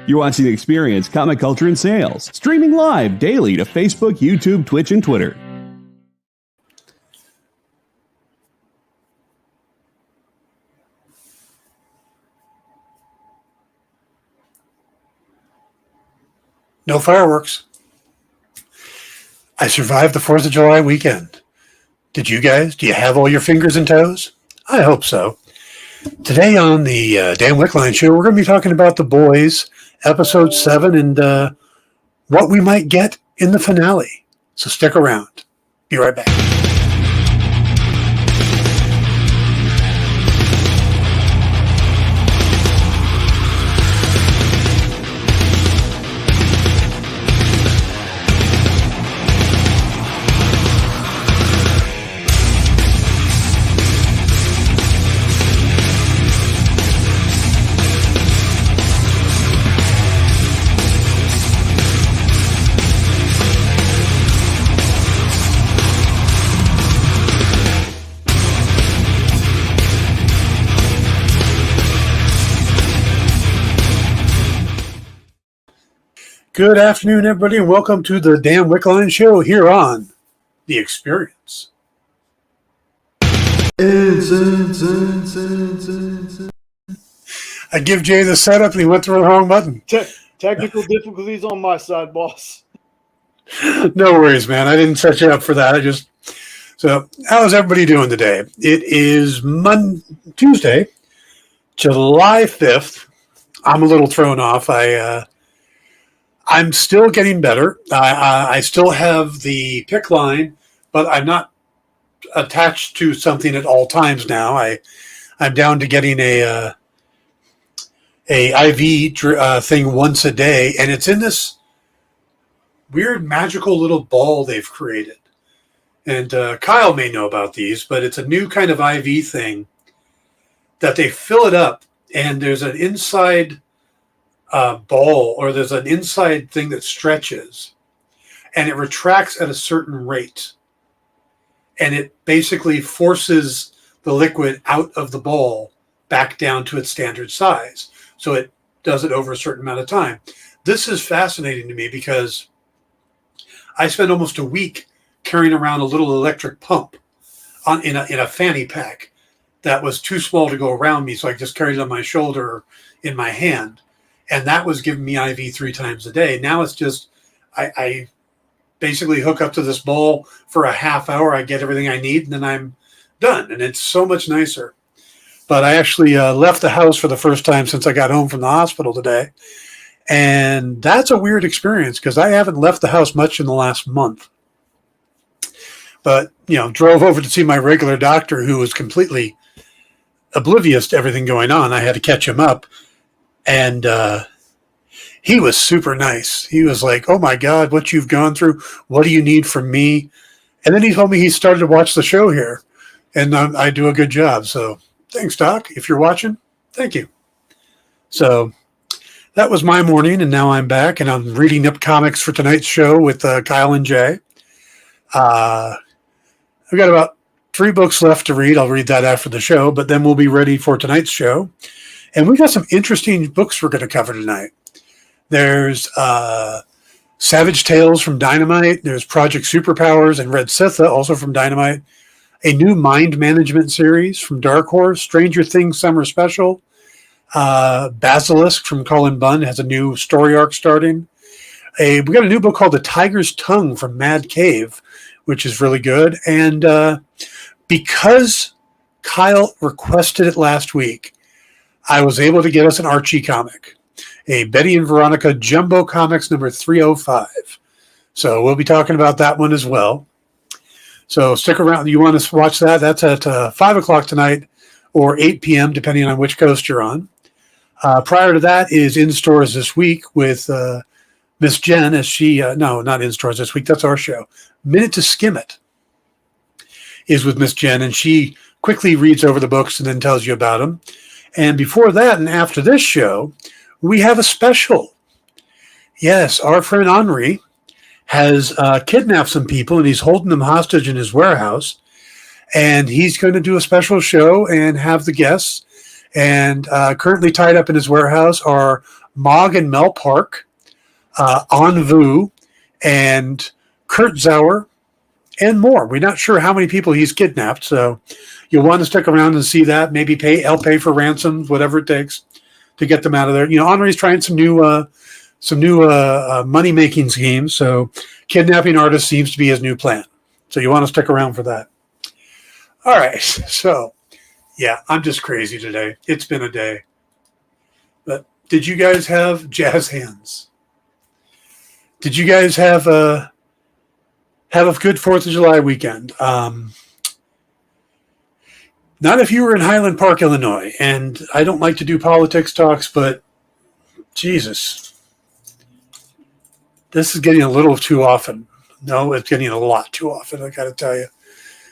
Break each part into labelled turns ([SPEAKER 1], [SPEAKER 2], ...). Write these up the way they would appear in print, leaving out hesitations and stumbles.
[SPEAKER 1] You're watching The Experience, Comic Culture and Sales, streaming live daily to Facebook, YouTube, Twitch, and Twitter.
[SPEAKER 2] No fireworks. I survived the 4th of July weekend. Did you guys? Do you have all your fingers and toes? I hope so. Today on the Dan Wickline Show, we're going to be talking about The Boys, Episode 7, and what we might get in the finale. So stick around. Be right back. Good afternoon, everybody, and welcome to the Dan Wickline Show here on The Experience. I give Jay the setup, and he went through the wrong button.
[SPEAKER 3] Technical difficulties on my side, boss.
[SPEAKER 2] No worries, man. I didn't set you up for that. So, how's everybody doing today? It is Tuesday, July 5th. I'm a little thrown off. I'm still getting better. I still have the PIC line, but I'm not attached to something at all times now. I'm down to getting a IV thing once a day, and it's in this weird magical little ball they've created. And Kyle may know about these, but it's a new kind of IV thing that they fill it up, and there's an inside ball, or there's an inside thing that stretches, and it retracts at a certain rate, and it basically forces the liquid out of the ball back down to its standard size. So it does it over a certain amount of time. This is fascinating to me because I spent almost a week carrying around a little electric pump in a fanny pack that was too small to go around me, so I just carried it on my shoulder or in my hand. And that was giving me IV 3 times a day. Now it's just, I basically hook up to this ball for a half hour. I get everything I need, and then I'm done. And it's so much nicer. But I actually left the house for the first time since I got home from the hospital today. And that's a weird experience because I haven't left the house much in the last month. But, drove over to see my regular doctor who was completely oblivious to everything going on. I had to catch him up. And he was super nice. He was like, "Oh my God, what you've gone through. What do you need from me?" And then he told me he started to watch the show here. And I do a good job. So thanks, Doc. If you're watching, thank you. So that was my morning. And now I'm back and I'm reading up comics for tonight's show with Kyle and Jay. I've got about 3 books left to read. I'll read that after the show. But then we'll be ready for tonight's show. And we got some interesting books we're going to cover tonight. There's Savage Tales from Dynamite. There's Project Superpowers and Red Sitha, also from Dynamite. A new mind management series from Dark Horse. Stranger Things Summer Special. Basilisk from Colin Bunn has a new story arc starting. We got a new book called The Tiger's Tongue from Mad Cave, which is really good. And because Kyle requested it last week, I was able to get us an Archie comic, a Betty and Veronica Jumbo Comics number 305. So we'll be talking about that one as well. So stick around. You want to watch that? That's at 5 o'clock tonight or 8 p.m., depending on which coast you're on. Prior to that is In Stores This Week with Miss Jen, as she, no, not In Stores This Week. That's our show. Minute to Skim It is with Miss Jen, and she quickly reads over the books and then tells you about them. And before that and after this show, we have a special. Yes, our friend Henri has kidnapped some people, and he's holding them hostage in his warehouse. And he's going to do a special show and have the guests. And currently tied up in his warehouse are Mog and Mel Park, Anvu, and Kurt Zauer, and more. We're not sure how many people he's kidnapped, so you'll want to stick around and see that. Maybe I'll pay for ransoms, whatever it takes to get them out of there. Henri's trying some new money making schemes. So kidnapping artists seems to be his new plan. So you want to stick around for that. All right. So yeah, I'm just crazy today. It's been a day. But did you guys have jazz hands? Did you guys have a good 4th of July weekend? Not if you were in Highland Park, Illinois. And I don't like to do politics talks, but Jesus, this is getting a little too often. No, it's getting a lot too often, I got to tell you.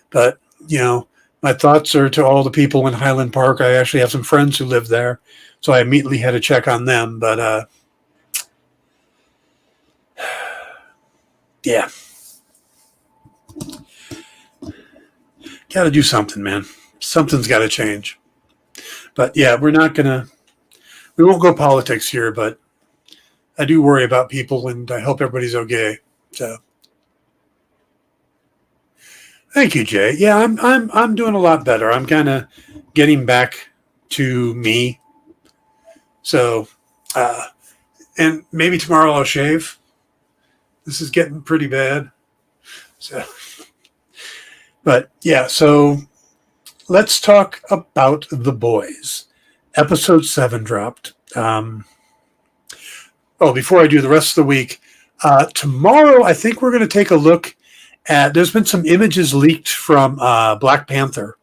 [SPEAKER 2] But, my thoughts are to all the people in Highland Park. I actually have some friends who live there, so I immediately had to check on them. But, yeah. Got to do something, man. Something's got to change. But, yeah, we won't go politics here, but I do worry about people, and I hope everybody's okay. So, thank you, Jay. Yeah, I'm doing a lot better. I'm kind of getting back to me. So, and maybe tomorrow I'll shave. This is getting pretty bad. So, but yeah, so let's talk about The Boys. Episode 7 dropped. Before I do the rest of the week, tomorrow I think we're going to take a look at, there's been some images leaked from Black Panther,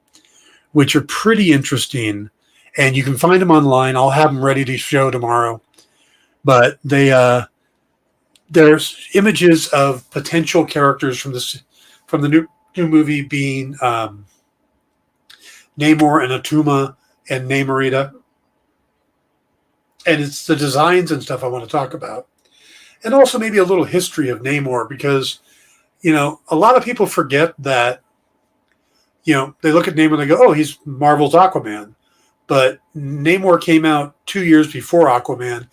[SPEAKER 2] which are pretty interesting, and you can find them online. I'll have them ready to show tomorrow. But there's images of potential characters from the new movie being Namor and Atuma and Namorita. And it's the designs and stuff I want to talk about. And also maybe a little history of Namor, because, a lot of people forget that, they look at Namor and they go, oh, he's Marvel's Aquaman. But Namor came out 2 years before Aquaman.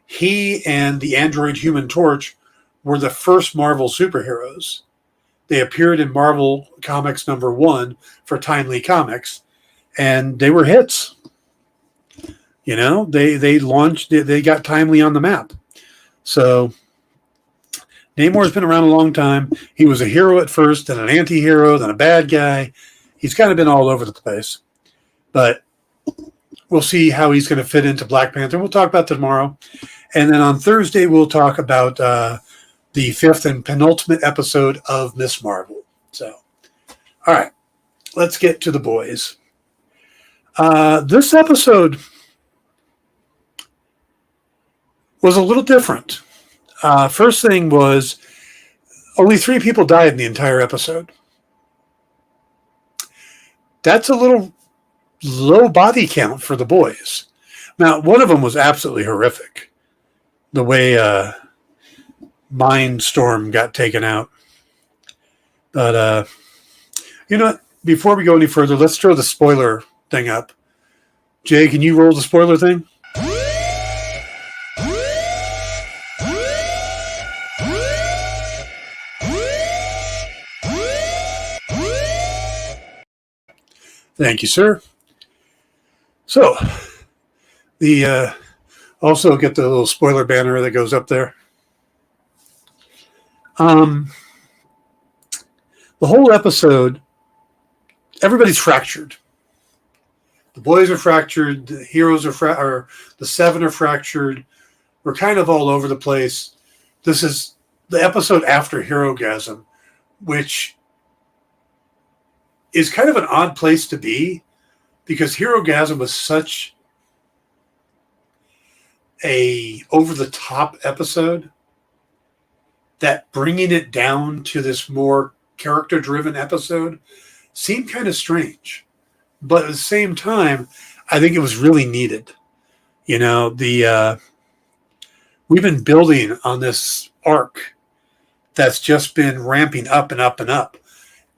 [SPEAKER 2] He and the android Human Torch were the first Marvel superheroes. They appeared in Marvel Comics #1 for Timely Comics, and they were hits. They launched, they got Timely on the map. So Namor's been around a long time. He was a hero at first, then an anti-hero, then a bad guy. He's kind of been all over the place. But we'll see how he's going to fit into Black Panther. We'll talk about that tomorrow. And then on Thursday, we'll talk about the 5th and penultimate episode of Miss Marvel. So, all right, let's get to The Boys. This episode was a little different. First thing was only 3 people died in the entire episode. That's a little low body count for The Boys. Now, one of them was absolutely horrific. The way Mindstorm got taken out. But, what? Before we go any further, let's throw the spoiler thing up. Jay, can you roll the spoiler thing? Thank you, sir. So, the also get the little spoiler banner that goes up there. The whole episode, everybody's fractured. The boys are fractured. The heroes are the 7 are fractured. We're kind of all over the place. This is the episode after Herogasm, which is kind of an odd place to be, because Herogasm was such a over-the-top episode that bringing it down to this more character-driven episode seemed kind of strange. But at the same time, I think it was really needed. We've been building on this arc that's just been ramping up and up and up.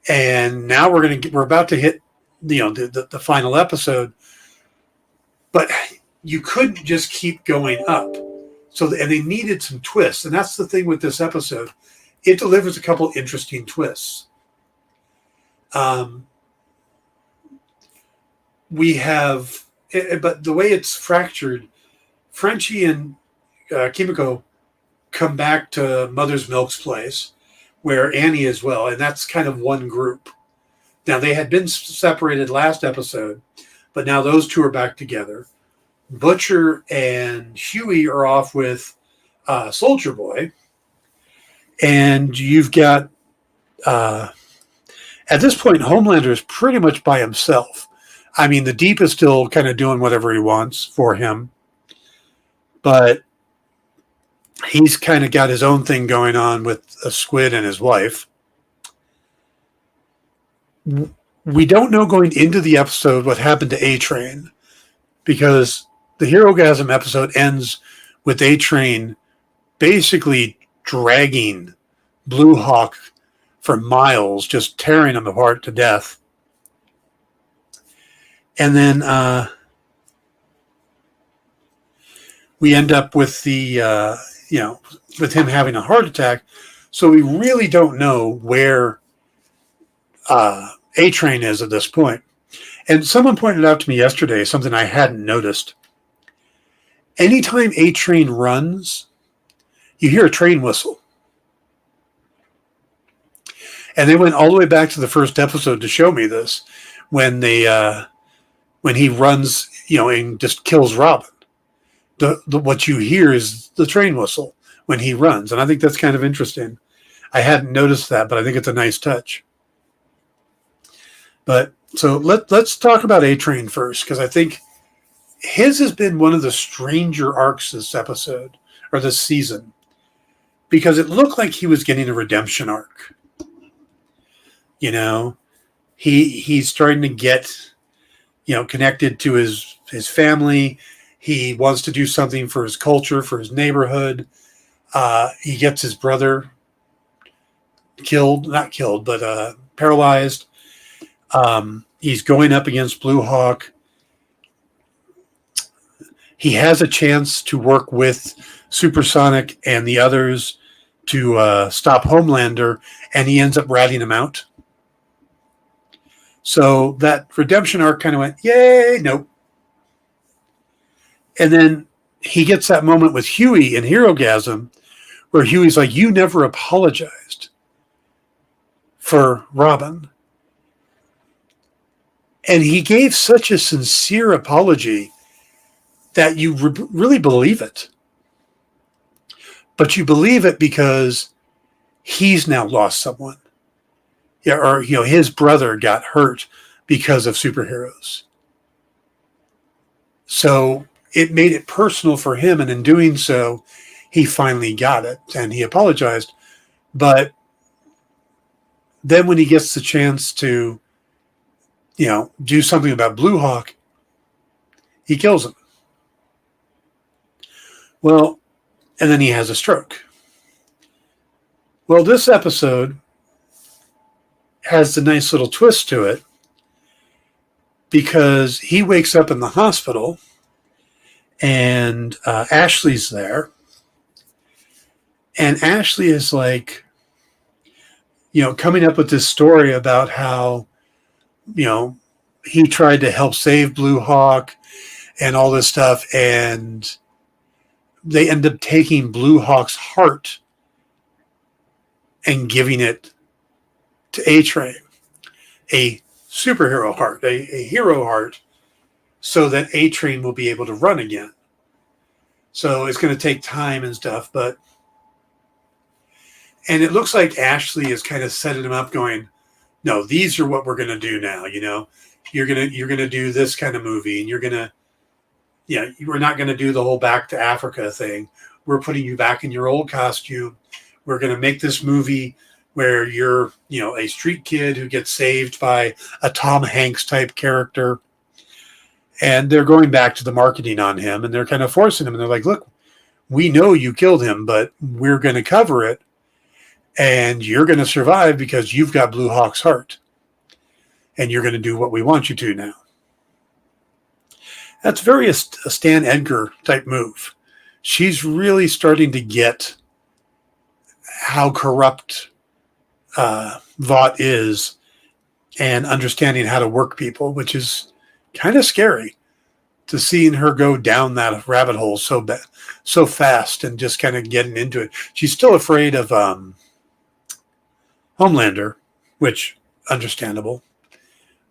[SPEAKER 2] And now we're about to hit, the final episode. But you couldn't just keep going up. So, and they needed some twists. And that's the thing with this episode. It delivers a couple interesting twists. We have, but the way it's fractured, Frenchie and Kimiko come back to Mother's Milk's place, where Annie is well, and that's kind of one group. Now, they had been separated last episode, but now those two are back together. Butcher and Huey are off with Soldier Boy, and you've got, at this point, Homelander is pretty much by himself. I mean, the Deep is still kind of doing whatever he wants for him, but he's kind of got his own thing going on with a squid and his wife. We don't know going into the episode what happened to A-Train, because the Herogasm episode ends with A-Train basically dragging Blue Hawk for miles, just tearing him apart to death. And then we end up with the, with him having a heart attack. So we really don't know where A-Train is at this point. And someone pointed out to me yesterday something I hadn't noticed. Anytime A-Train runs, you hear a train whistle. And they went all the way back to the first episode to show me this, when they when he runs, and just kills Robin. What you hear is the train whistle when he runs, and I think that's kind of interesting. I hadn't noticed that, but I think it's a nice touch. But so let's talk about A-Train first, because I think his has been one of the stranger arcs this episode, or this season, because it looked like he was getting a redemption arc. He's starting to get, connected to his family. He wants to do something for his culture, for his neighborhood. He gets his brother paralyzed. He's going up against Blue Hawk. He has a chance to work with Supersonic and the others to stop Homelander, and he ends up ratting him out. So that redemption arc kind of went, yay, nope. And then he gets that moment with Huey in Herogasm, where Huey's like, you never apologized for Robin. And he gave such a sincere apology that you really believe it. But you believe it because he's now lost someone. Yeah, or his brother got hurt because of superheroes. So it made it personal for him, and in doing so, he finally got it, and he apologized. But then when he gets the chance to, do something about Blue Hawk, he kills him. Well, and then he has a stroke. Well, this episode has the nice little twist to it, because he wakes up in the hospital and Ashley's there. And Ashley is like, coming up with this story about how, he tried to help save Blue Hawk and all this stuff. And they end up taking Blue Hawk's heart and giving it to A-Train, a superhero heart, a hero heart, so that A-Train will be able to run again. So it's going to take time and stuff, and it looks like Ashley is kind of setting him up, going, no, these are what we're going to do now. You're going to do this kind of movie, and you're going to, we're not going to do the whole back to Africa thing. We're putting you back in your old costume. We're going to make this movie where you're, a street kid who gets saved by a Tom Hanks type character. And they're going back to the marketing on him, and they're kind of forcing him. And they're like, look, we know you killed him, but we're going to cover it. And you're going to survive because you've got Blue Hawk's heart. And you're going to do what we want you to now. That's very a Stan Edgar type move. She's really starting to get how corrupt Vought is and understanding how to work people, which is kind of scary to seeing her go down that rabbit hole so fast and just kind of getting into it. She's still afraid of Homelander, which understandable,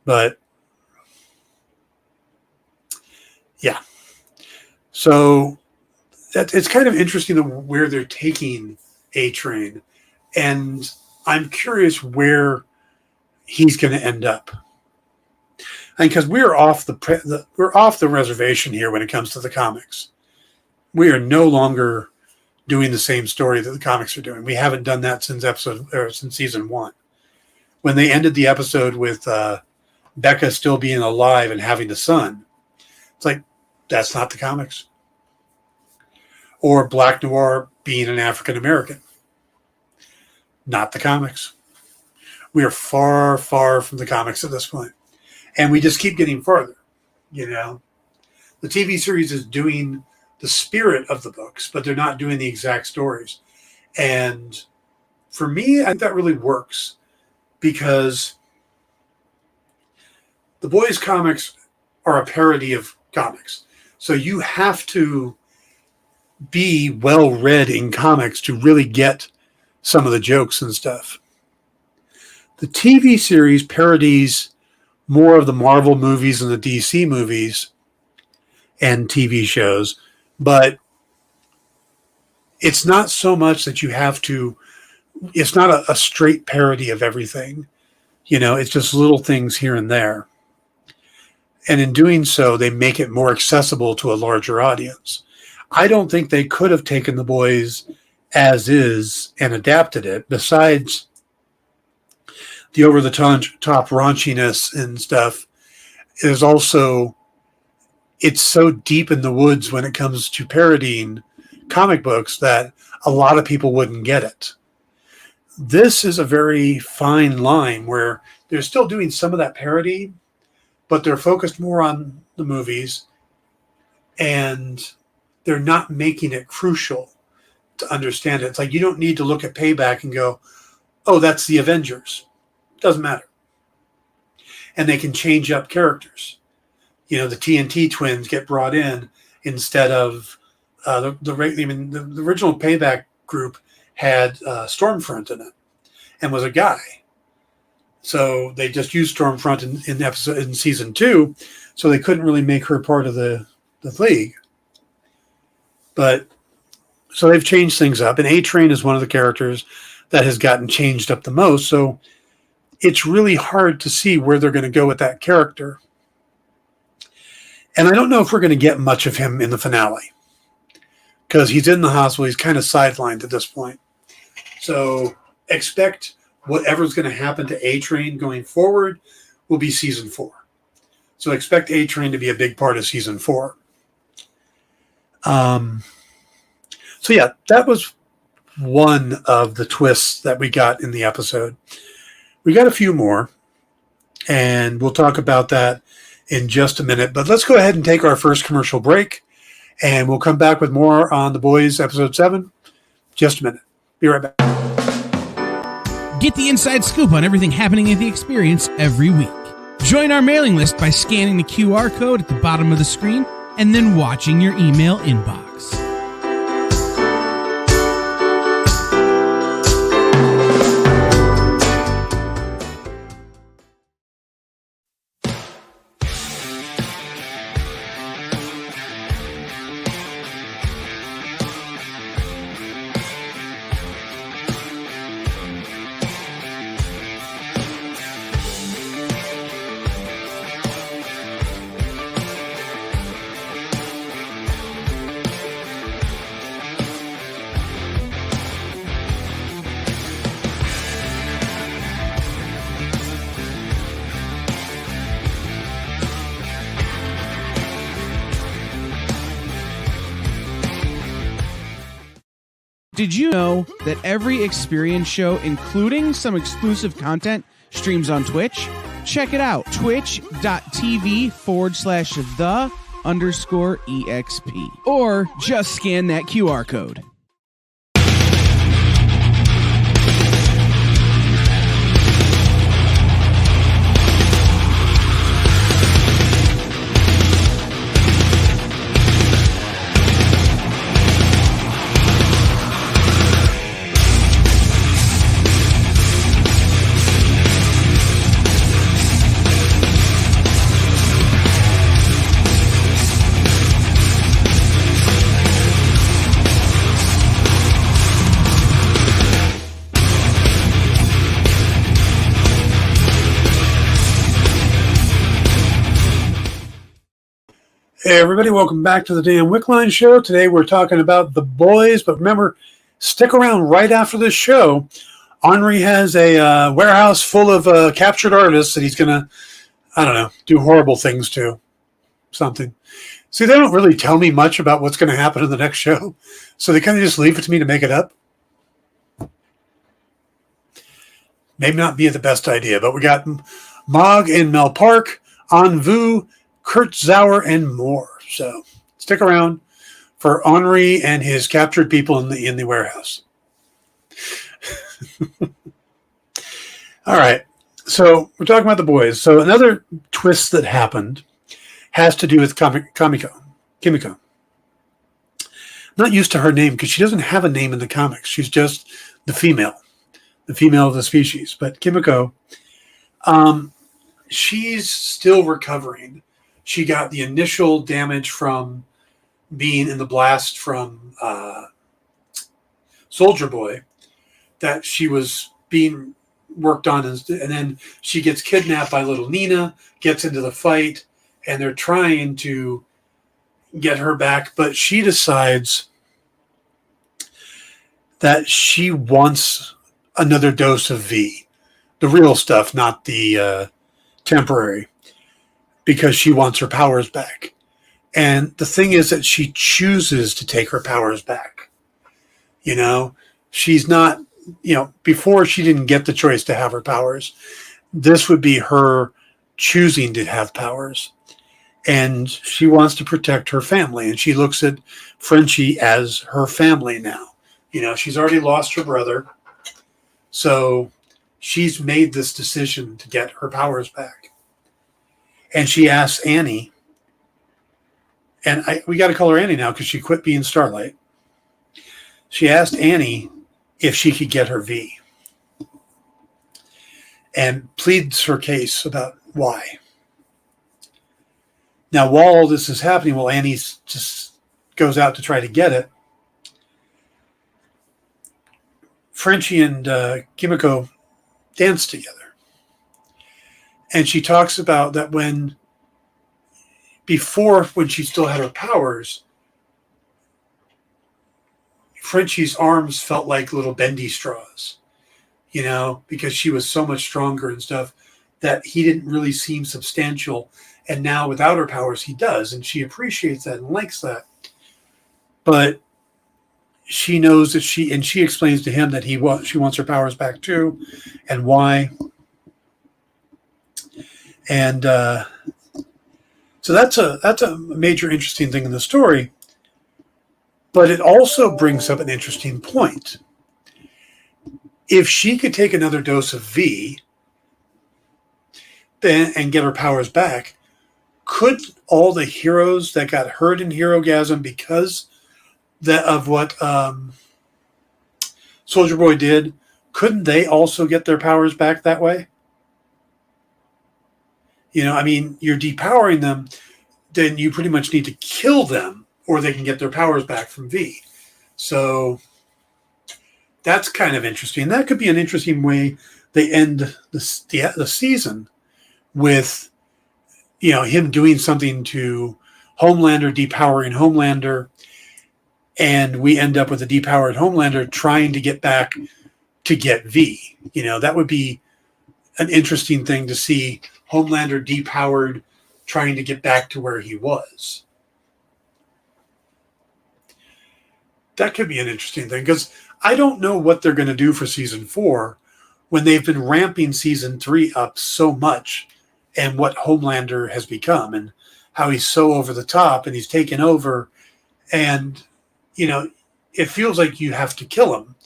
[SPEAKER 2] but yeah. So it's kind of interesting where they're taking A-Train, and I'm curious where he's going to end up. And because we're off the reservation here when it comes to the comics. We are no longer doing the same story that the comics are doing. We haven't done that since season 1. When they ended the episode with Becca still being alive and having the son, it's like, that's not the comics. Or Black Noir being an African American. Not the comics. We are far, far from the comics at this point. And we just keep getting farther, you know. The TV series is doing the spirit of the books, but they're not doing the exact stories. And for me, I think that really works because the boys' comics are a parody of comics. So you have to be well-read in comics to really get some of the jokes and stuff. The TV series parodies more of the Marvel movies and the DC movies and TV shows, but it's not so much that you have to, it's not a straight parody of everything. You know, it's just little things here and there. And in doing so, they make it more accessible to a larger audience. I don't think they could have taken The Boys as is and adapted it, besides the over-the-top raunchiness and stuff. Is also, it's so deep in the woods when it comes to parodying comic books that a lot of people wouldn't get it. This is a very fine line where they're still doing some of that parody, but they're focused more on the movies, and they're not making it crucial to understand it. It's like you don't need to look at Payback and go, oh, that's the Avengers. Doesn't matter. And they can change up characters. You know, the TNT twins get brought in instead of the original Payback group had Stormfront in it and was a guy. So they just used Stormfront in season 2, so they couldn't really make her part of the League. But so they've changed things up, and A-Train is one of the characters that has gotten changed up the most. So it's really hard to see where they're going to go with that character. And I don't know if we're going to get much of him in the finale, because he's in the hospital. He's kind of sidelined at this point. So expect whatever's going to happen to A-Train going forward will be season 4. So expect A-Train to be a big part of season 4. So yeah, that was one of the twists that we got in the episode. We got a few more, and we'll talk about that in just a minute. But let's go ahead and take our first commercial break, and we'll come back with more on The Boys episode 7. Just a minute. Be right back.
[SPEAKER 4] Get the inside scoop on everything happening at the Experience every week. Join our mailing list by scanning the QR code at the bottom of the screen and then watching your email inbox. Did you know that every Experience show, including some exclusive content, streams on Twitch? Check it out, twitch.tv/the _EXP. Or just scan that QR code.
[SPEAKER 2] Hey everybody, welcome back to the Dan Wickline Show. Today we're talking about The Boys, but remember, stick around right after this show. Henri has a warehouse full of captured artists that he's going to, I don't know, do horrible things to. Something. See, they don't really tell me much about what's going to happen in the next show, so they kind of just leave it to me to make it up. Maybe not be the best idea, but we got Mog and Mel Park, Anvu, Kurt Zauer, and more. So stick around for Henri and his captured people in the warehouse. All right. So we're talking about The Boys. So another twist that happened has to do with Kimiko. I'm not used to her name because she doesn't have a name in the comics. She's just the female of the species. But Kimiko, she's still recovering. She got the initial damage from being in the blast from Soldier Boy that she was being worked on. And then she gets kidnapped by little Nina, gets into the fight, and they're trying to get her back. But she decides that she wants another dose of V, the real stuff, not the temporary, because she wants her powers back. And the thing is that she chooses to take her powers back. You know, she's not, before she didn't get the choice to have her powers. This would be her choosing to have powers. And she wants to protect her family. And she looks at Frenchie as her family now. She's already lost her brother. So she's made this decision to get her powers back. And she asks Annie, and we got to call her Annie now because she quit being Starlight. She asked Annie if she could get her V and pleads her case about why. Now, while all this is happening, while Annie just goes out to try to get it, Frenchie and Kimiko dance together. And she talks about that when she still had her powers, Frenchie's arms felt like little bendy straws, because she was so much stronger and stuff that he didn't really seem substantial. And now without her powers, he does. And she appreciates that and likes that. But she knows that she explains to him that she wants her powers back too, and why. And so that's a major interesting thing in the story. But it also brings up an interesting point. If she could take another dose of V and get her powers back, could all the heroes that got hurt in Herogasm because of what Soldier Boy did, couldn't they also get their powers back that way? You're depowering them, then you pretty much need to kill them or they can get their powers back from V. So that's kind of interesting. That could be an interesting way they end the season with, him doing something to Homelander, depowering Homelander, and we end up with a depowered Homelander trying to get back to get V. That would be an interesting thing to see. Homelander depowered, trying to get back to where he was. That could be an interesting thing because I don't know what they're going to do for season 4 when they've been ramping season 3 up so much and what Homelander has become and how he's so over the top and he's taken over, and it feels like you have to kill him,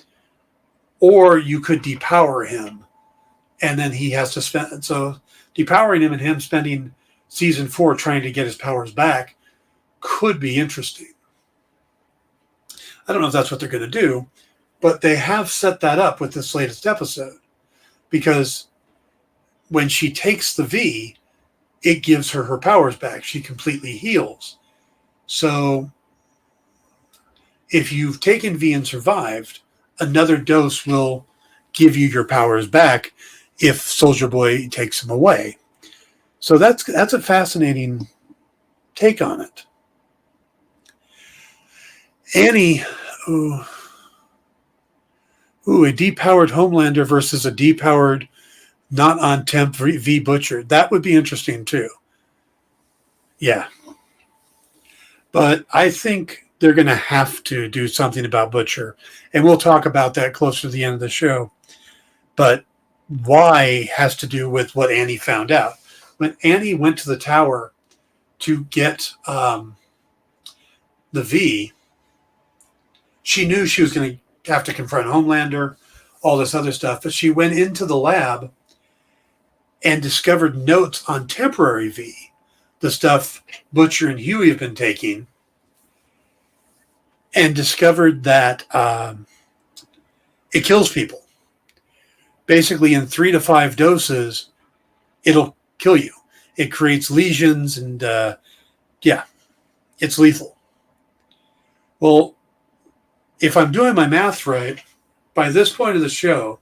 [SPEAKER 2] or you could depower him, and then he has to spend. So depowering him and him spending season 4 trying to get his powers back could be interesting. I don't know if that's what they're going to do, but they have set that up with this latest episode, because when she takes the V, it gives her powers back. She completely heals. So if you've taken V and survived, another dose will give you your powers back if Soldier Boy takes them away. So that's a fascinating take on it. Annie, a depowered Homelander versus a depowered not on temp V Butcher. That would be interesting too. Yeah. But I think they're going to have to do something about Butcher. And we'll talk about that closer to the end of the show. But why has to do with what Annie found out. When Annie went to the tower to get the V, she knew she was going to have to confront Homelander, all this other stuff. But she went into the lab and discovered notes on temporary V, the stuff Butcher and Huey have been taking, and discovered that it kills people. Basically, in 3 to 5 doses, it'll kill you. It creates lesions, and it's lethal. Well, if I'm doing my math right, by this point of the show,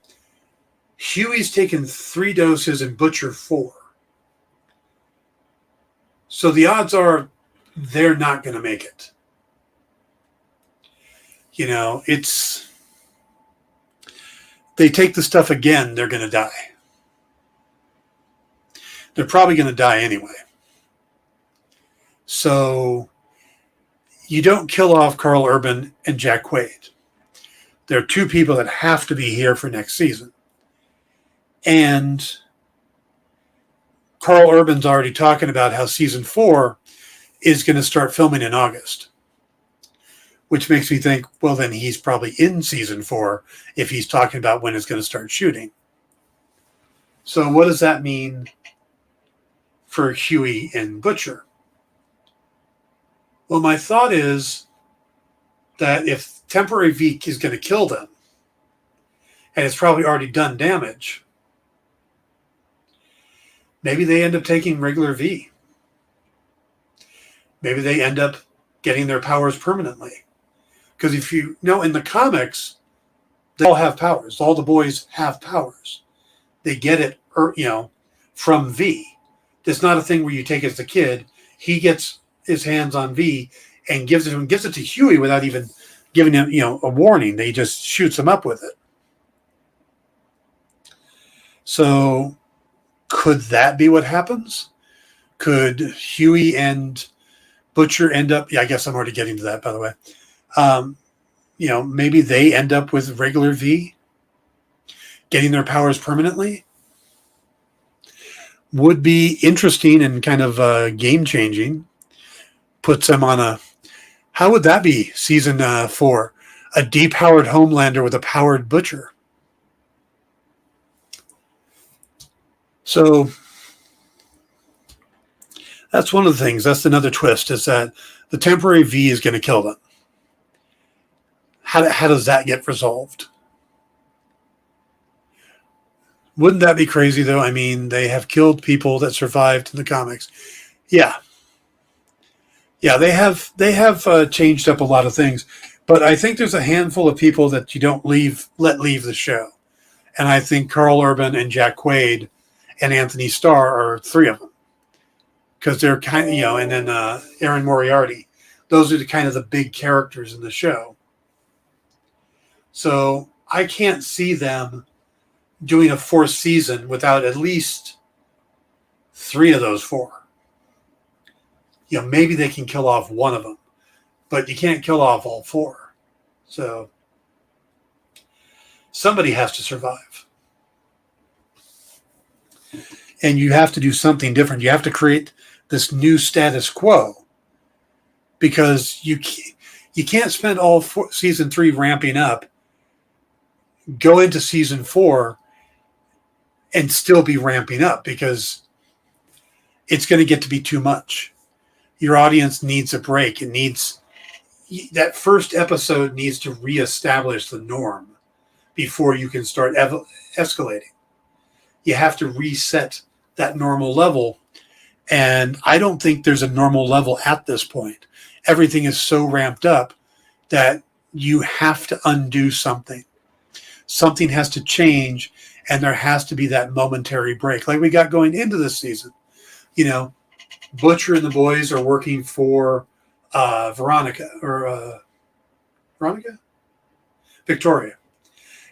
[SPEAKER 2] Huey's taken 3 doses and Butcher 4. So the odds are they're not going to make it. They take the stuff again, they're going to die. They're probably going to die anyway. So you don't kill off Carl Urban and Jack Quaid. There are 2 people that have to be here for next season. And Carl Urban's already talking about how season 4 is going to start filming in August, which makes me think, well, then he's probably in season 4 if he's talking about when it's going to start shooting. So what does that mean for Huey and Butcher? Well, my thought is that if temporary V is going to kill them, and it's probably already done damage, maybe they end up taking regular V. Maybe they end up getting their powers permanently. Because if you know, in the comics, they all have powers. All the boys have powers. They get it, from V. It's not a thing where you take it as a kid. He gets his hands on V and gives it to Huey without even giving him, a warning. They just shoots him up with it. So could that be what happens? Could Huey and Butcher end up? Yeah, I guess I'm already getting to that, by the way. Maybe they end up with regular V, getting their powers permanently. Would be interesting and kind of game-changing. Puts them on how would that be, season 4? A depowered Homelander with a powered Butcher. So that's one of the things. That's another twist, is that the temporary V is going to kill them. How does that get resolved? Wouldn't that be crazy, though? I mean, they have killed people that survived in the comics. Yeah. Yeah, they have changed up a lot of things. But I think there's a handful of people that you don't let leave the show. And I think Carl Urban and Jack Quaid and Anthony Starr are 3 of them. Because they're kind of, and then Aaron Moriarty. Those are the big characters in the show. So I can't see them doing a 4th season without at least 3 of those 4. Maybe they can kill off one of them, but you can't kill off all 4. So somebody has to survive. And you have to do something different. You have to create this new status quo, because you can't spend all season 3 ramping up, go into season 4 and still be ramping up, because it's going to get to be too much. Your audience needs a break. It needs, that first episode needs to reestablish the norm before you can start escalating. You have to reset that normal level. And I don't think there's a normal level at this point. Everything is so ramped up that you have to undo something. Something has to change, and there has to be that momentary break, like we got going into this season. You know, Butcher and the boys are working for Victoria.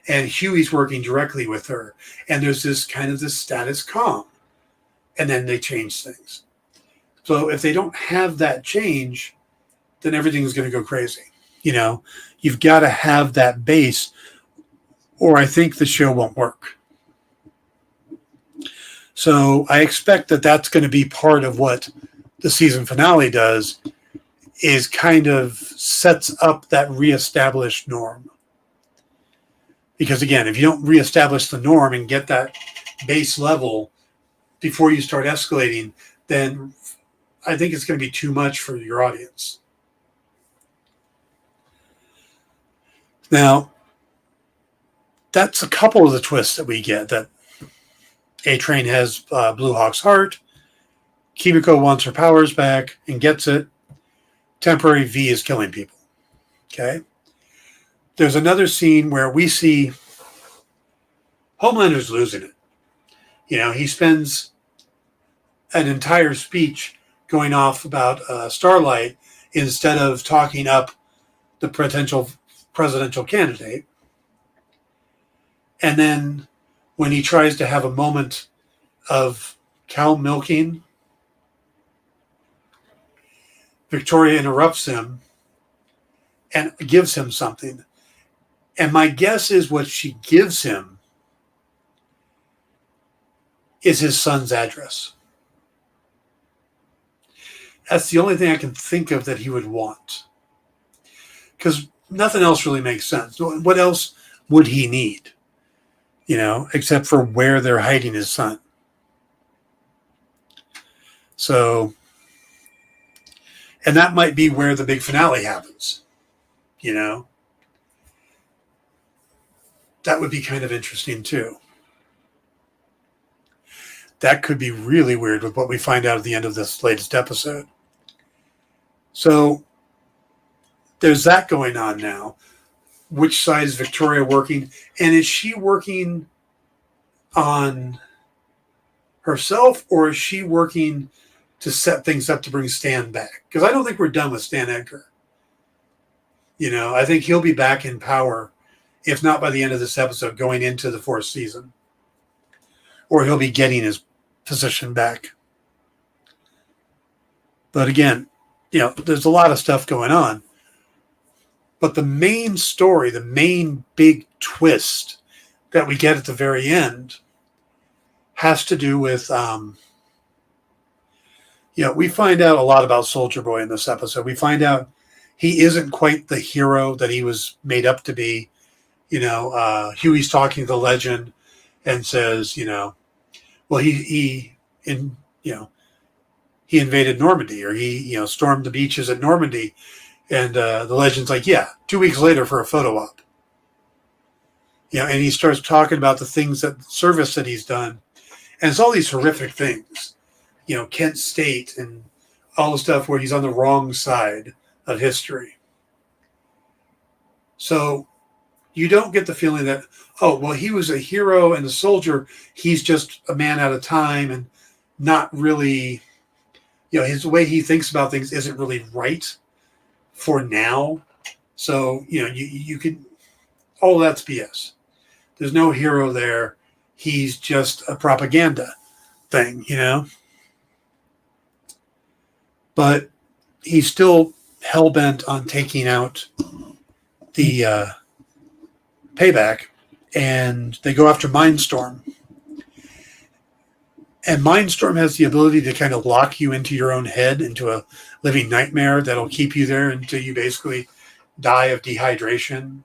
[SPEAKER 2] And Huey's working directly with her. And there's this kind of this status calm. And then they change things. So if they don't have that change, then everything's going to go crazy. You know, you've got to have that base, or I think the show won't work. So I expect that that's going to be part of what the season finale does, is kind of sets up that reestablished norm. Because again, if you don't reestablish the norm and get that base level before you start escalating, then I think it's going to be too much for your audience. Now, that's a couple of the twists that we get. That A-Train has Blue Hawk's heart. Kimiko wants her powers back and gets it. Temporary V is killing people. Okay? There's another scene where we see Homelander's losing it. You know, he spends an entire speech going off about Starlight instead of talking up the potential presidential candidate. And then when he tries to have a moment of cow milking, Victoria interrupts him and gives him something. And my guess is what she gives him is his son's address. That's the only thing I can think of that he would want. Because nothing else really makes sense. What else would he need? You know, except for where they're hiding his son. So, and that might be where the big finale happens. You know? That would be kind of interesting too. That could be really weird with what we find out at the end of this latest episode. So there's that going on now. Which side is Victoria working? And is she working on herself, or is she working to set things up to bring Stan back? Because I don't think we're done with Stan Edgar. You know, I think he'll be back in power, if not by the end of this episode, going into the 4th season. Or he'll be getting his position back. But again, you know, there's a lot of stuff going on. But the main story, the main big twist that we get at the very end has to do with, you know, we find out a lot about Soldier Boy in this episode. We find out he isn't quite the hero that he was made up to be. You know, Huey's talking to the Legend and says, you know, well, he invaded Normandy, or he, you know, stormed the beaches at Normandy. And the Legend's like, yeah, 2 weeks later for a photo op. You know, and he starts talking about the things that service that he's done. And it's all these horrific things. You know, Kent State and all the stuff where he's on the wrong side of history. So you don't get the feeling that, oh, well, he was a hero and a soldier. He's just a man out of time and not really, you know, his way he thinks about things isn't really right for now. So, you know, you can, all that's BS. There's no hero there. He's just a propaganda thing, you know. But he's still hell-bent on taking out the payback, and they go after Mindstorm. And Mindstorm has the ability to kind of lock you into your own head, into a living nightmare that'll keep you there until you basically die of dehydration,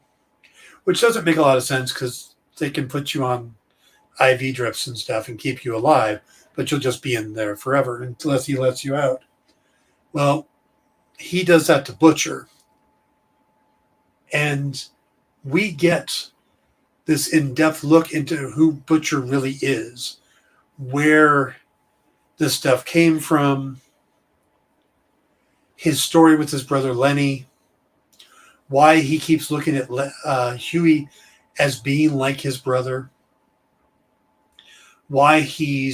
[SPEAKER 2] which doesn't make a lot of sense because they can put you on IV drips and stuff and keep you alive, but you'll just be in there forever unless he lets you out. Well, he does that to Butcher. And we get this in-depth look into who Butcher really is, where this stuff came from, his story with his brother Lenny, why he keeps looking at Huey as being like his brother, why he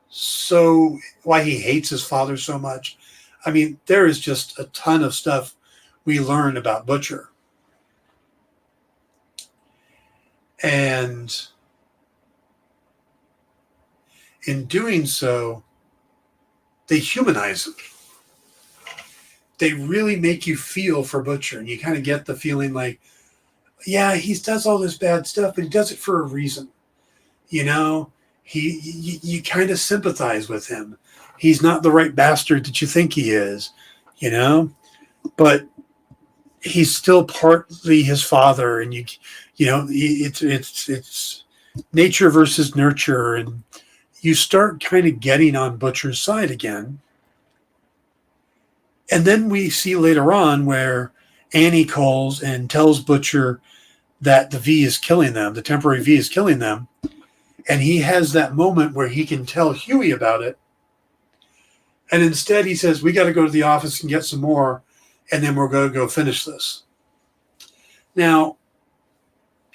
[SPEAKER 2] hates his father so much. I mean, there is just a ton of stuff we learn about Butcher. And in doing so, they humanize him. They really make you feel for Butcher, and you kind of get the feeling like, yeah, he does all this bad stuff, but he does it for a reason. You know, you kind of sympathize with him. He's not the right bastard that you think he is, you know, but he's still partly his father, and you know, it's nature versus nurture, and you start kind of getting on Butcher's side again. And then we see later on where Annie calls and tells Butcher that the V is killing them, the temporary V is killing them. And he has that moment where he can tell Huey about it. And instead he says, we got to go to the office and get some more, and then we're going to go finish this. Now,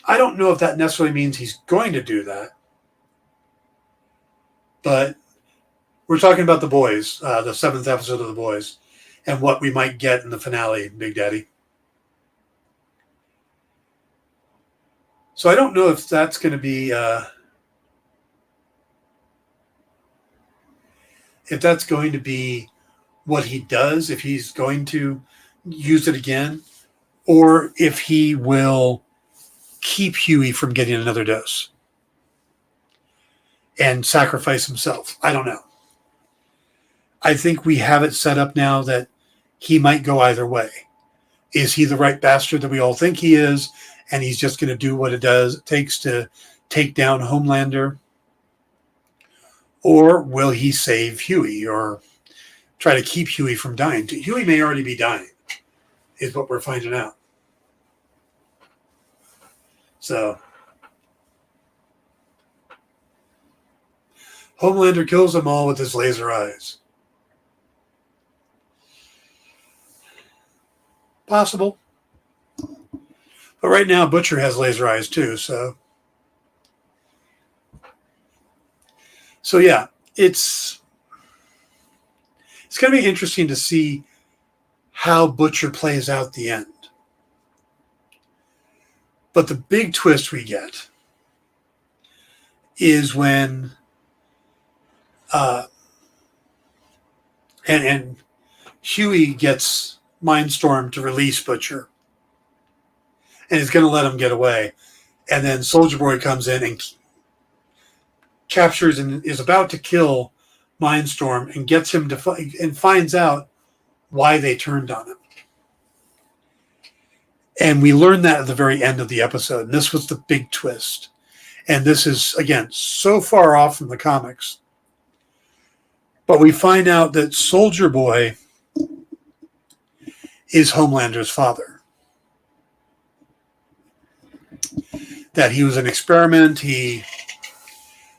[SPEAKER 2] I don't know if that necessarily means he's going to do that. But we're talking about The Boys, the 7th episode of The Boys, and what we might get in the finale, Big Daddy. So I don't know if that's going to be... if that's going to be what he does, if he's going to use it again, or if he will keep Huey from getting another dose and sacrifice himself. I don't know. I think we have it set up now that he might go either way. Is he the right bastard that we all think he is, and he's just going to do what it takes to take down Homelander? Or will he save Huey or try to keep Huey from dying? Huey may already be dying, is what we're finding out. So, Homelander kills them all with his laser eyes. Possible. But right now, Butcher has laser eyes too, so... So yeah, it's going to be interesting to see how Butcher plays out the end. But the big twist we get is when and Huey gets Mindstorm to release Butcher, and he's going to let him get away, and then Soldier Boy comes in and captures and is about to kill Mindstorm and gets him to and finds out why they turned on him. And we learned that at the very end of the episode. And this was the big twist. And this is, again, so far off from the comics. But we find out that Soldier Boy is Homelander's father. That he was an experiment. He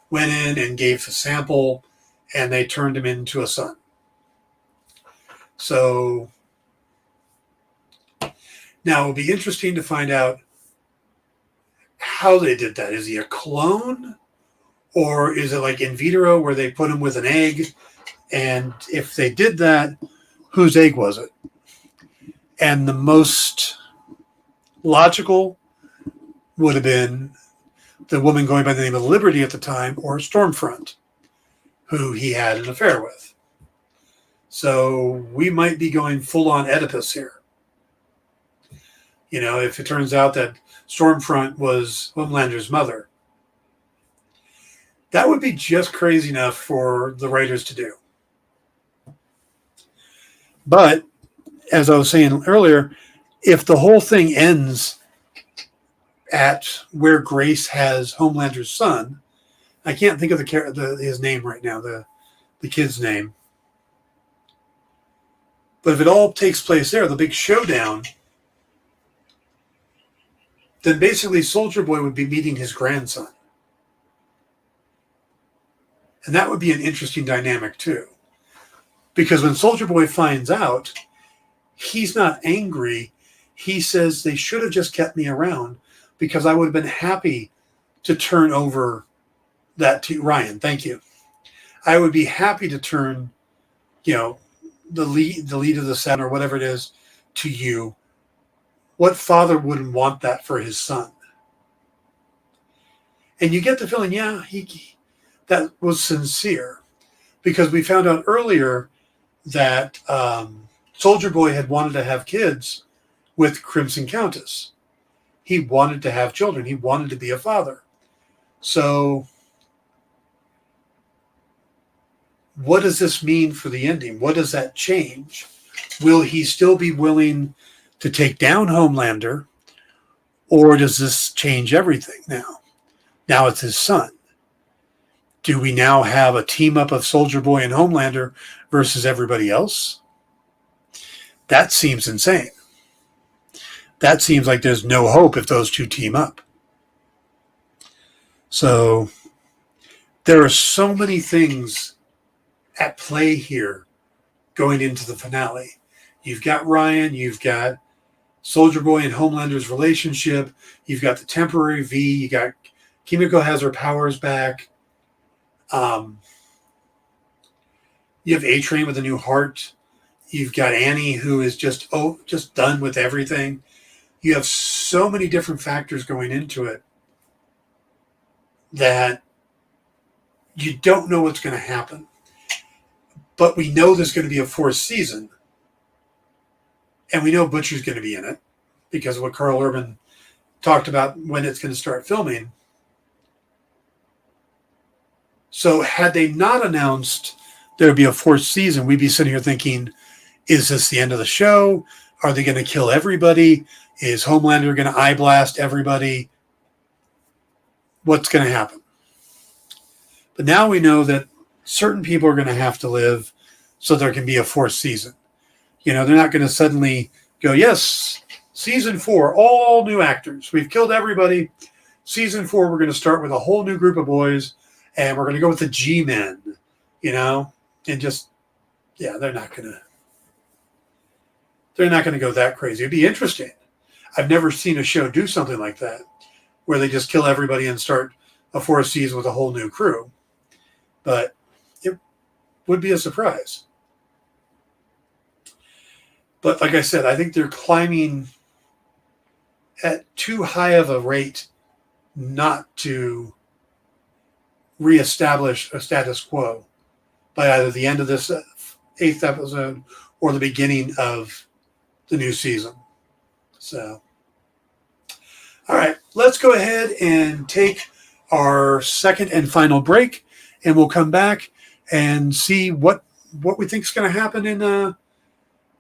[SPEAKER 2] went in and gave a sample, and they turned him into a son. So now it'll be interesting to find out how they did that. Is he a clone? Or is it like in vitro where they put him with an egg? And if they did that, whose egg was it? And the most logical would have been the woman going by the name of Liberty at the time, or Stormfront, who he had an affair with. So we might be going full-on Oedipus here. You know, if it turns out that Stormfront was Homelander's mother. That would be just crazy enough for the writers to do. But, as I was saying earlier, if the whole thing ends at where Grace has Homelander's son, I can't think of his name right now, the kid's name. But if it all takes place there, the big showdown, then basically Soldier Boy would be meeting his grandson. And that would be an interesting dynamic too. Because when Soldier Boy finds out, he's not angry. He says they should have just kept me around because I would have been happy to turn over that to Ryan. Thank you. I would be happy to turn, the lead of the Senate or whatever it is to you. What father wouldn't want that for his son? And you get the feeling, that was sincere, because we found out earlier that Soldier Boy had wanted to have kids with Crimson Countess. He wanted to have children. He wanted to be a father. So what does this mean for the ending? What does that change? Will he still be willing to take down Homelander, or does this change everything now? Now it's his son. Do we now have a team up of Soldier Boy and Homelander versus everybody else? That seems insane. That seems like there's no hope if those two team up. So there are so many things at play here going into the finale. You've got Ryan, you've got Soldier Boy and Homelander's relationship, you've got the temporary V, you got Kimiko has her powers back. You have A-Train with a new heart. You've got Annie, who is just done with everything. You have so many different factors going into it that you don't know what's going to happen. But we know there's going to be a fourth season. And we know Butcher's going to be in it because of what Carl Urban talked about when it's going to start filming. So had they not announced there would be a fourth season, we'd be sitting here thinking, is this the end of the show? Are they going to kill everybody? Is Homelander going to eye blast everybody? What's going to happen? But now we know that certain people are going to have to live so there can be a fourth season. They're not going to suddenly go, yes, season 4, all new actors. We've killed everybody. Season 4, we're going to start with a whole new group of boys, and we're going to go with the G-Men, and just, they're not going to go that crazy. It'd be interesting. I've never seen a show do something like that, where they just kill everybody and start a fourth season with a whole new crew. But it would be a surprise. But like I said, I think they're climbing at too high of a rate not to reestablish a status quo by either the end of this 8th episode or the beginning of the new season. So, all right, let's go ahead and take our second and final break, and we'll come back and see what we think is going to happen in the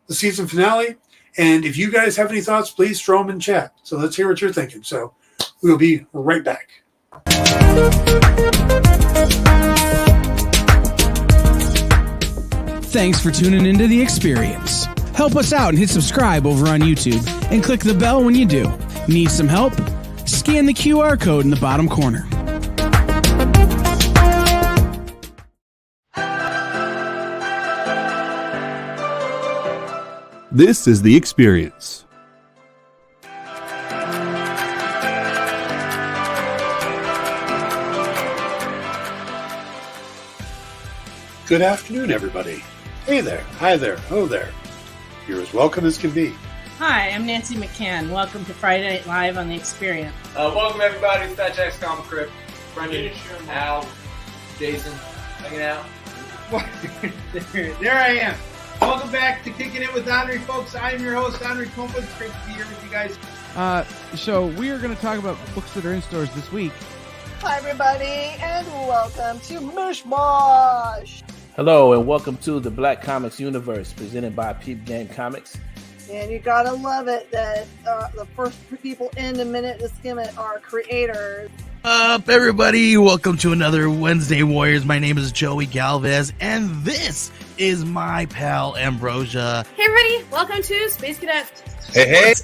[SPEAKER 2] season finale. And if you guys have any thoughts, please throw them in chat. So let's hear what you're thinking. So we'll be right back.
[SPEAKER 4] Thanks for tuning into The Experience. Help us out and hit subscribe over on YouTube and click the bell when you do. Need some help? Scan the QR code in the bottom corner.
[SPEAKER 1] This is The Experience.
[SPEAKER 2] Good afternoon, everybody. Hey there. Hi there. Hello there. You're as welcome as can be.
[SPEAKER 5] Hi, I'm Nancy McCann. Welcome to Friday Night Live on The Experience.
[SPEAKER 6] Welcome, everybody. It's Fat Jack's Comic Crypt. Brendan, Al, Jason, hanging out.
[SPEAKER 7] There I am. Welcome back to Kicking It with Henry, folks. I'm your host, Henry Kumpa. It's great to be here with you guys.
[SPEAKER 8] So we are going to talk about books that are in stores this week. Hi, everybody, and welcome to Mishmash.
[SPEAKER 9] Hello, and welcome to the Black Comics Universe, presented by Peep Game Comics.
[SPEAKER 8] And you gotta love it that the first people in the minute to skim it are creators.
[SPEAKER 4] Up, everybody! Welcome to another Wednesday Warriors. My name is Joey Galvez, and this is my pal Ambrosia.
[SPEAKER 10] Hey, everybody! Welcome to Space Cadet.
[SPEAKER 11] Hey!
[SPEAKER 4] What's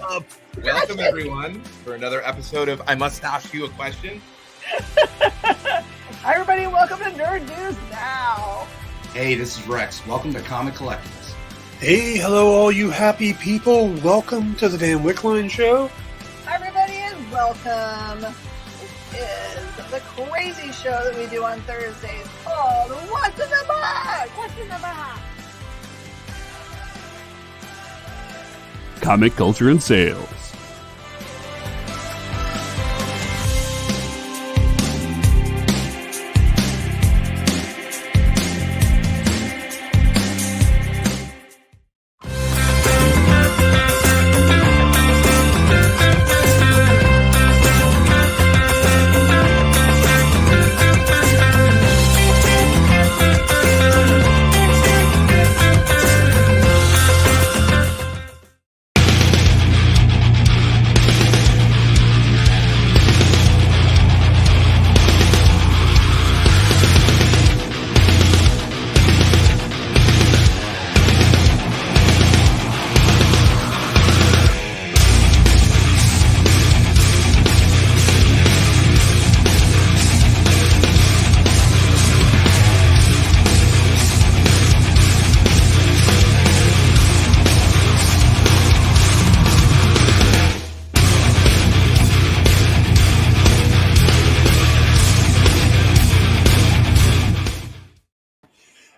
[SPEAKER 4] up?
[SPEAKER 11] Welcome, everyone, for another episode of I Must Ask You a Question.
[SPEAKER 8] Hi, everybody, welcome to Nerd News Now.
[SPEAKER 12] Hey, this is Rex. Welcome to Comic Collectibles.
[SPEAKER 2] Hey, hello, all you happy people. Welcome to the Dan Wickline Show.
[SPEAKER 8] Hi, everybody, and welcome. This is the crazy show that we do on Thursdays called What's in the Box? What's in the Box?
[SPEAKER 1] Comic culture and sales.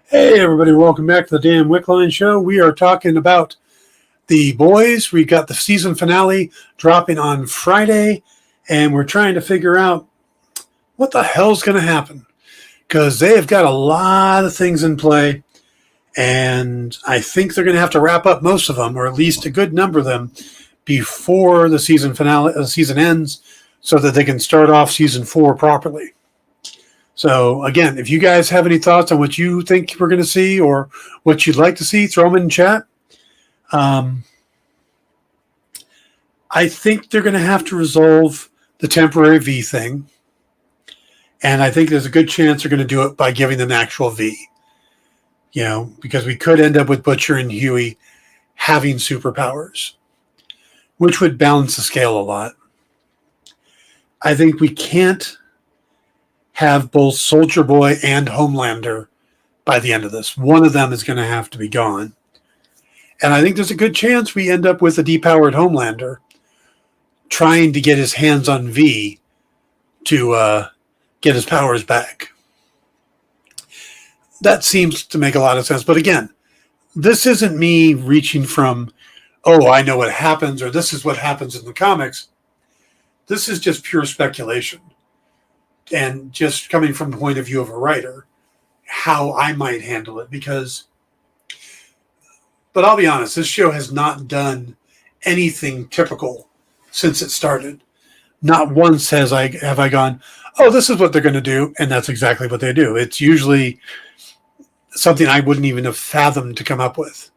[SPEAKER 2] Hey, everybody, welcome back to the Dan Wickline Show. We are talking about The Boys. We got the season finale dropping on Friday, and we're trying to figure out what the hell's going to happen, because they have got a lot of things in play, and I think they're going to have to wrap up most of them, or at least a good number of them, before the season finale, season ends, so that they can start off season 4 properly. So, again, if you guys have any thoughts on what you think we're going to see or what you'd like to see, throw them in chat. I think they're going to have to resolve the temporary V thing. And I think there's a good chance they're going to do it by giving them actual V. You know, because we could end up with Butcher and Huey having superpowers, which would balance the scale a lot. I think we can't have both Soldier Boy and Homelander by the end of this. One of them is going to have to be gone. And I think there's a good chance we end up with a depowered Homelander trying to get his hands on V to get his powers back. That seems to make a lot of sense. But again, this isn't me reaching from, oh, I know what happens, or this is what happens in the comics. This is just pure speculation. And just coming from the point of view of a writer, how I might handle it. But I'll be honest, this show has not done anything typical since it started. Not once have I gone, oh, this is what they're going to do, and that's exactly what they do. It's usually something I wouldn't even have fathomed to come up with,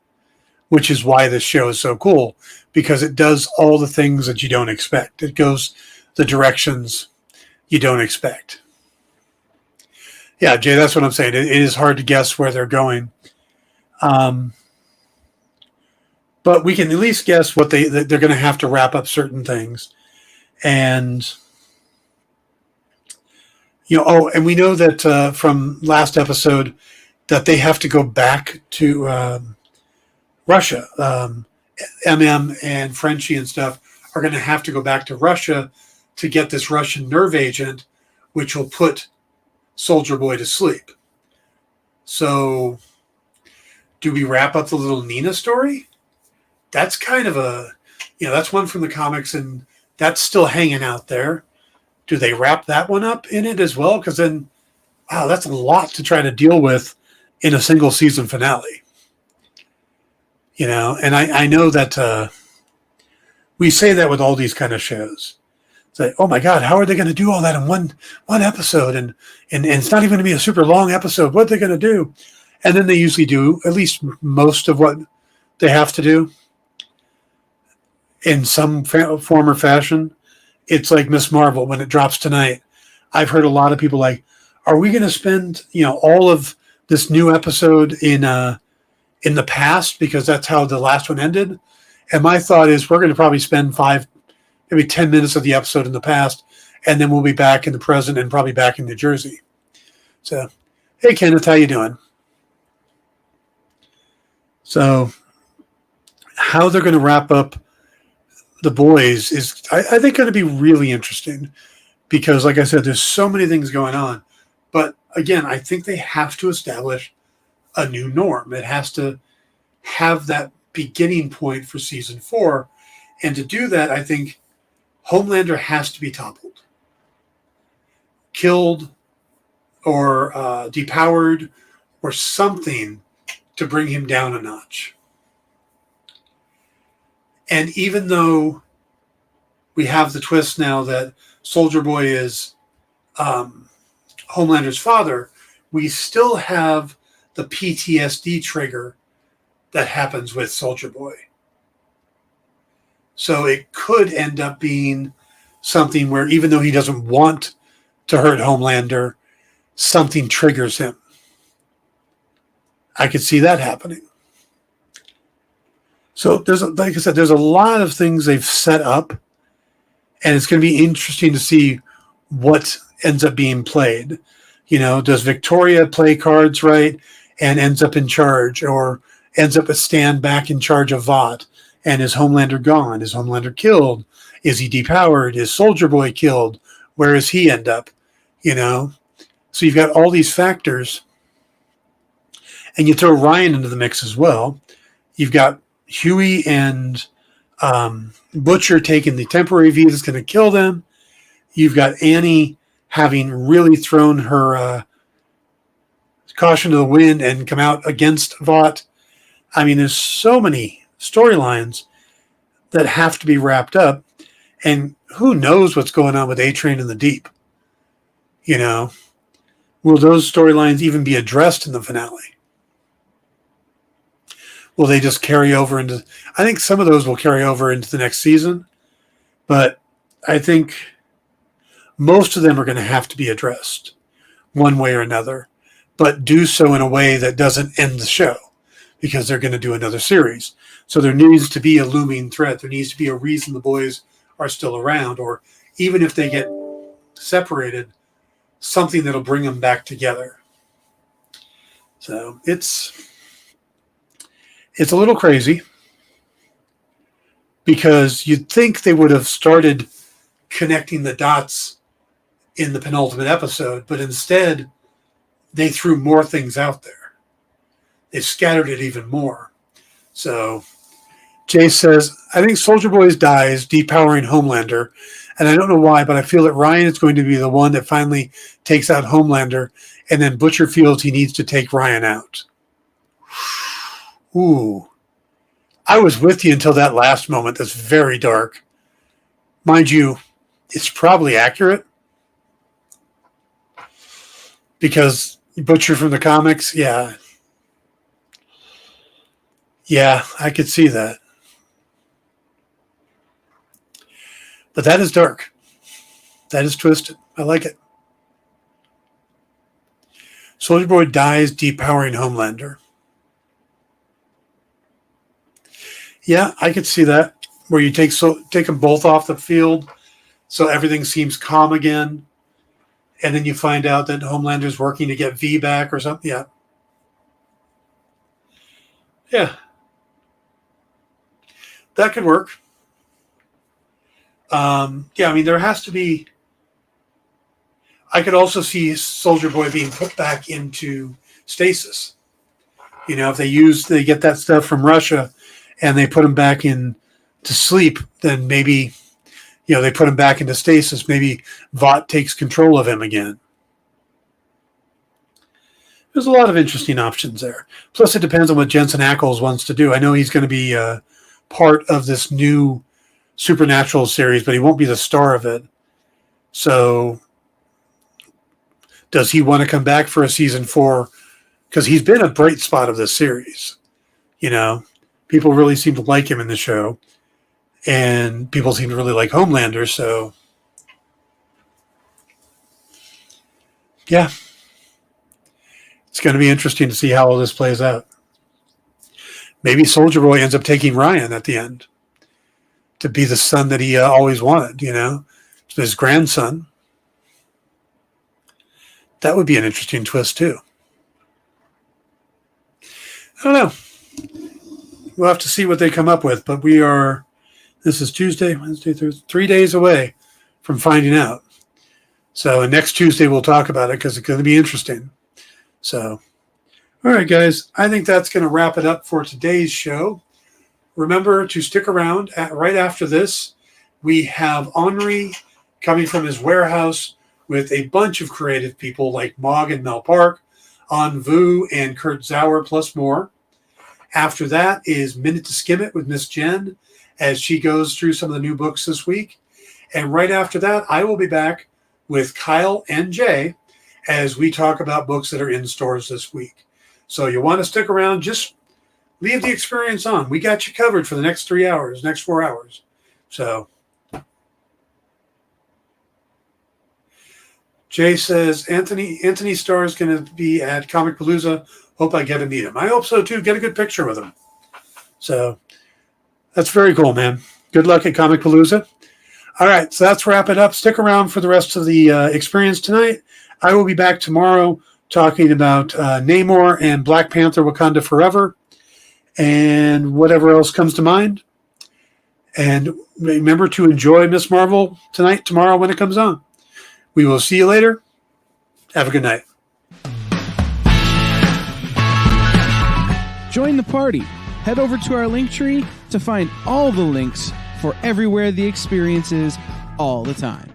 [SPEAKER 2] which is why this show is so cool, because it does all the things that you don't expect. It goes the directions you don't expect. Yeah, Jay, that's what I'm saying. It is hard to guess where they're going. But we can at least guess what they're going to have to wrap up certain things. And, and we know that from last episode that they have to go back to Russia. MM and Frenchie and stuff are going to have to go back to Russia to get this Russian nerve agent, which will put Soldier Boy to sleep. So, do we wrap up the little Nina story? That's kind of that's one from the comics, and that's still hanging out there. Do they wrap that one up in it as well? Because then, wow, that's a lot to try to deal with in a single season finale. And I know that we say that with all these kind of shows. It's Say, oh my God, how are they going to do all that in one episode? And it's not even going to be a super long episode. What are they going to do? And then they usually do at least most of what they have to do in some form or fashion. It's like Miss Marvel when it drops tonight. I've heard a lot of people like, are we going to spend, all of this new episode in the past because that's how the last one ended? And my thought is we're going to probably spend 5, maybe 10 minutes of the episode in the past, and then we'll be back in the present and probably back in New Jersey. So, hey, Kenneth, how you doing? So, how they're going to wrap up The Boys is, I think, going to be really interesting because, like I said, there's so many things going on. But, again, I think they have to establish a new norm. It has to have that beginning point for season 4. And to do that, I think Homelander has to be toppled, killed, or depowered, or something to bring him down a notch. And even though we have the twist now that Soldier Boy is Homelander's father, we still have the PTSD trigger that happens with Soldier Boy. So it could end up being something where even though he doesn't want to hurt Homelander, something triggers him. I could see that happening. So like I said, there's a lot of things they've set up, and it's going to be interesting to see what ends up being played. Does Victoria play cards right and ends up in charge, or ends up a stand back in charge of Vought? And is Homelander gone? Is Homelander killed? Is he depowered? Is Soldier Boy killed? Where does he end up? So you've got all these factors, and you throw Ryan into the mix as well. You've got Huey and Butcher taking the temporary V that's going to kill them. You've got Annie having really thrown her caution to the wind and come out against Vought. I mean, there's so many storylines that have to be wrapped up, and who knows what's going on with A-Train in the Deep. Will those storylines even be addressed in the finale? Will they just carry over into... I think some of those will carry over into the next season, but I think most of them are going to have to be addressed one way or another, but do so in a way that doesn't end the show, because they're going to do another series. So there needs to be a looming threat. There needs to be a reason the boys are still around, or even if they get separated, something that'll bring them back together. So it's a little crazy, because you'd think they would have started connecting the dots in the penultimate episode, but instead they threw more things out there. They scattered it even more. So Jay says, I think Soldier Boy dies, depowering Homelander. And I don't know why, but I feel that Ryan is going to be the one that finally takes out Homelander, and then Butcher feels he needs to take Ryan out. Ooh. I was with you until that last moment. That's very dark. Mind you, it's probably accurate, because Butcher from the comics, yeah, I could see that. But that is dark. That is twisted. I like it. Soldier Boy dies depowering Homelander. Yeah, I could see that, where you take them both off the field, so everything seems calm again, and then you find out that Homelander's working to get V back or something. Yeah, that could work. I mean, there has to be. I could also see Soldier Boy being put back into stasis. If they get that stuff from Russia and they put him back in to sleep, then maybe, they put him back into stasis. Maybe Vought takes control of him again. There's a lot of interesting options there. Plus, it depends on what Jensen Ackles wants to do. I know he's going to be part of this new Supernatural series, but he won't be the star of it. So does he want to come back for a season 4? Because he's been a bright spot of this series. You know, people really seem to like him in the show, and people seem to really like Homelander. So, yeah, it's going to be interesting to see how all this plays out. Maybe Soldier Boy ends up taking Ryan at the end to be the son that he always wanted, you know, his grandson. That would be an interesting twist, too. I don't know. We'll have to see what they come up with, but this is Tuesday, Wednesday, Thursday, 3 days away from finding out. So next Tuesday we'll talk about it because it's going to be interesting. So, all right, guys, I think that's going to wrap it up for today's show. Remember to stick around. Right after this, we have Henri coming from his warehouse with a bunch of creative people like Mog and Mel Park, On Vu and Kurt Zauer, plus more. After that is Minute to Skim It with Miss Jen as she goes through some of the new books this week. And right after that, I will be back with Kyle and Jay as we talk about books that are in stores this week. So you want to stick around, just leave the experience on. We got you covered for the next 3 hours, next 4 hours. So Jay says, Anthony Starr is going to be at Comic Palooza. Hope I get to meet him. I hope so, too. Get a good picture with him. So that's very cool, man. Good luck at Comic Palooza. All right, so that's wrap it up. Stick around for the rest of the experience tonight. I will be back tomorrow talking about Namor and Black Panther Wakanda Forever and whatever else comes to mind. And remember to enjoy Miss Marvel tomorrow when it comes on. We will see you later. Have a good night.
[SPEAKER 4] Join the party. Head over to our link tree to find all the links for everywhere the experience is all the time.